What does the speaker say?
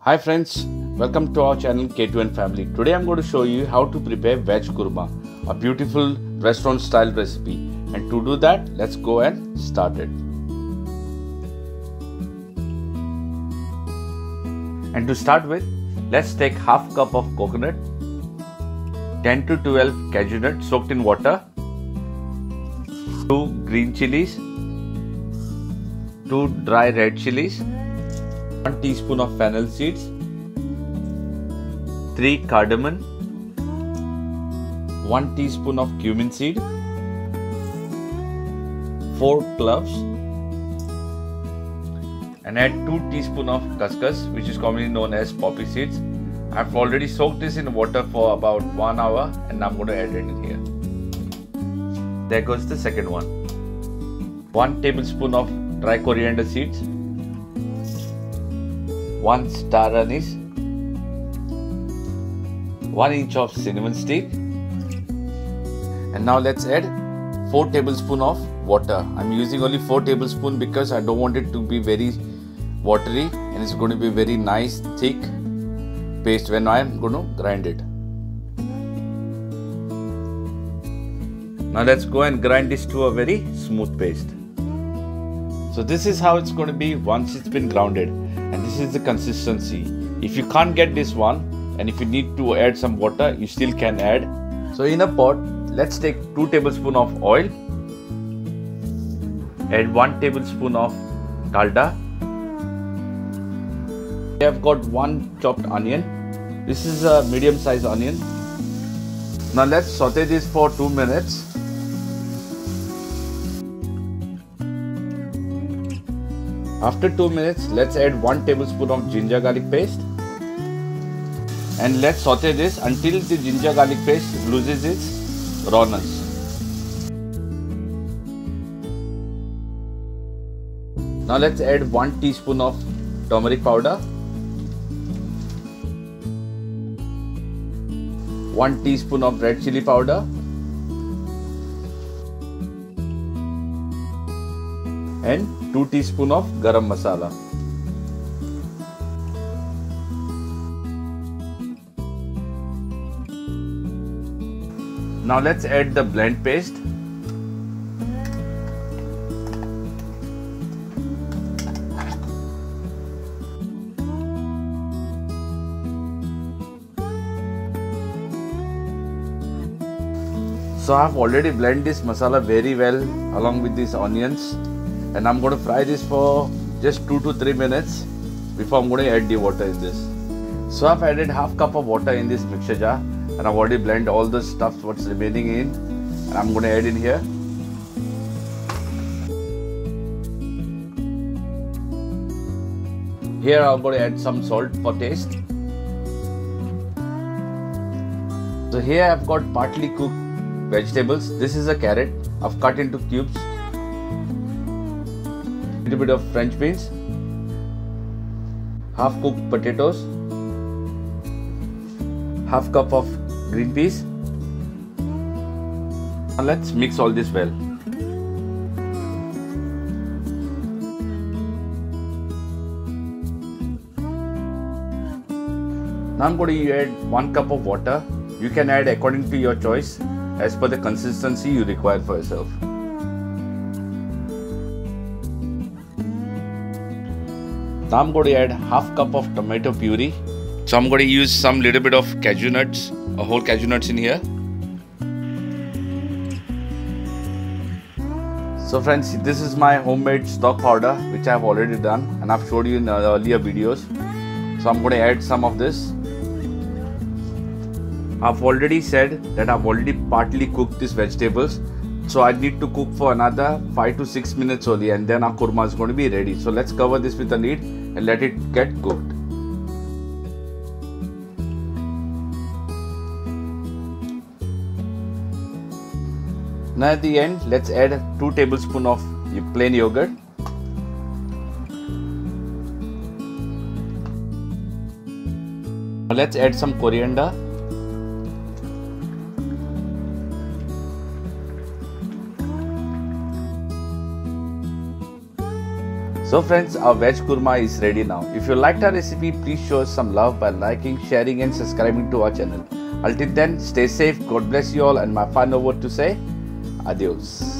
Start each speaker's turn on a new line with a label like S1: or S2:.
S1: Hi friends, welcome to our channel K2N Family. Today I'm going to show you how to prepare veg kurma, a beautiful restaurant style recipe. And to do that, let's go and start it. And to start with, let's take half cup of coconut, 10 to 12 cashew nuts soaked in water, 2 green chilies, 2 dry red chilies, 1 teaspoon of fennel seeds, 3 cardamom, 1 teaspoon of cumin seed, 4 cloves, and add 2 teaspoon of khaskhas, which is commonly known as poppy seeds. I've already soaked this in water for about 1 hour and I'm going to add it in here. There goes the second one. 1 tablespoon of dry coriander seeds, 1 star anise, 1 inch of cinnamon stick, and now let's add 4 tablespoons of water. I'm using only 4 tablespoons because I don't want it to be very watery and it's going to be very nice thick paste when I'm going to grind it. Now let's go and grind this to a very smooth paste. So this is how it's going to be once it's been grounded, and this is the consistency. If you can't get this one and if you need to add some water, you still can add. So in a pot, let's take 2 tablespoons of oil, add 1 tablespoon of dalda. I have got 1 chopped onion. This is a medium sized onion. Now let's saute this for 2 minutes. After 2 minutes, let's add 1 tablespoon of ginger garlic paste and let's saute this until the ginger garlic paste loses its rawness. Now let's add 1 teaspoon of turmeric powder, 1 teaspoon of red chili powder, and 2 teaspoons of garam masala. Now let's add the blend paste. So I've already blended this masala very well along with these onions. And I'm going to fry this for just 2 to 3 minutes before I'm going to add the water in this. So I've added half cup of water in this mixture jar and I've already blended all the stuff what's remaining in, and I'm going to add in here. Here I'm going to add some salt for taste. So here I've got partly cooked vegetables. This is a carrot I've cut into cubes. Little bit of French beans, half cooked potatoes, half cup of green peas. Now let's mix all this well. Now I'm going to add 1 cup of water. You can add according to your choice as per the consistency you require for yourself. Now I'm going to add half cup of tomato puree. So I'm going to use some little bit of cashew nuts, a whole cashew nuts in here. So friends, this is my homemade stock powder which I have already done and I've showed you in earlier videos. So I'm going to add some of this. I've already said that I've already partly cooked these vegetables. So I need to cook for another 5 to 6 minutes only and then our kurma is going to be ready. So let's cover this with a lid and let it get cooked. Now at the end, let's add 2 tablespoons of plain yogurt. Now let's add some coriander. So friends, our veg kurma is ready now. If you liked our recipe, please show us some love by liking, sharing and subscribing to our channel. Until then, stay safe, God bless you all, and my final word to say, adios.